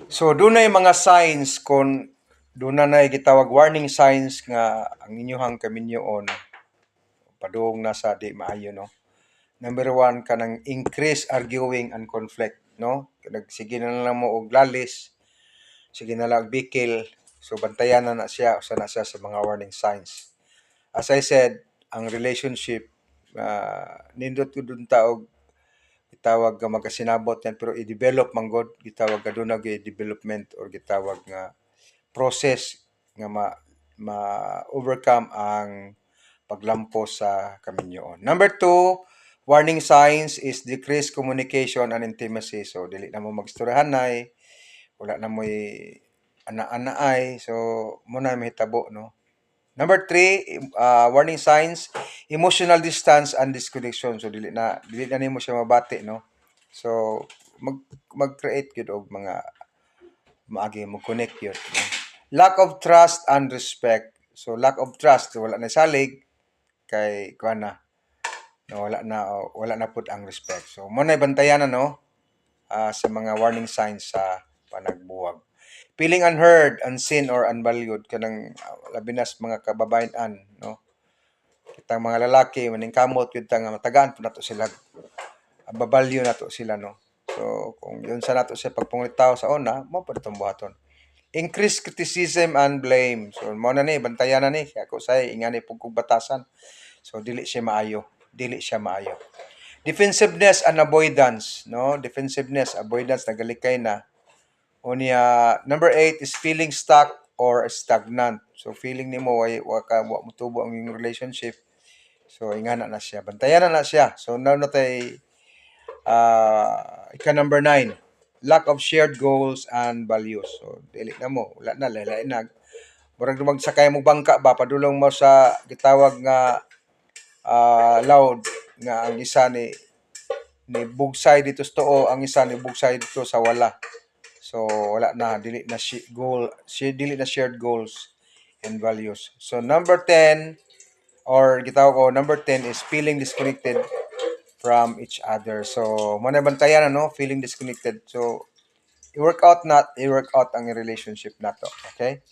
So dunay mga signs kung dunay gitawag warning signs nga ang inyong kaminyoon padung na sa di maayo, no. Number one, kanang increase arguing and conflict, no. Sige na lang mo og lalis, sige na lang og bikil. So bantayan na siya, usa na siya sa mga warning signs. As I said, ang relationship nindot ko dun taog gitawag nga magasinabot yan pero i-develop man god, gitawag aduna gyud development or gitawag nga process nga ma-overcome ang paglampos sa kaminyoon. Number two, warning signs is decreased communication and intimacy. So dili na mo magstoryahanay, wala na mo'y ana-anaay. So muna mahitabo, no. Number three, warning signs, emotional distance and disconnection. So dili na nimo siya mabati, no. So mag-create gyud og mga maagi mo connect yun, no? Lack of trust and respect. So lack of trust, wala na salig kay kuan na, no, wala na pud ang respect. So mo na bantayan na, no, sa mga warning signs sa panagbuwag. Feeling unheard, unseen or unvalued kanang labinas mga kababayan, no. Kitang mga lalaki maning kamot gyud nga matagaan pud nato sila, babalyo nato sila, no. So kung yun sa nato sa pagpungitaw sa una, mo pud itong buhaton. Increased criticism and blame. So mo na ni bantayan na ni ako say ingani pug kog batasan. So dili siya maayo, dili siya maayo. Defensiveness and avoidance, no. Defensiveness, avoidance nagalikay na. Unya number 8 is feeling stuck or stagnant. So feeling nimo wa mo tubo ang inyong relationship. So ingana na siya, bantayan na siya. So now na tay ika number 9, lack of shared goals and values. So dili na mo, wala na lain-lainag. Murag magsakay mo bangka ba padulong mo sa gitawag nga loud nga ang isa ni bugsay dito sa tuo, ang isa ni bugsay dito sa wala. So wala na, dili na shared goals and values. So number 10 or gitawag ko number 10 is feeling disconnected from each other. So mo na bantayan, no, feeling disconnected. So i-work out ang relationship nato, okay?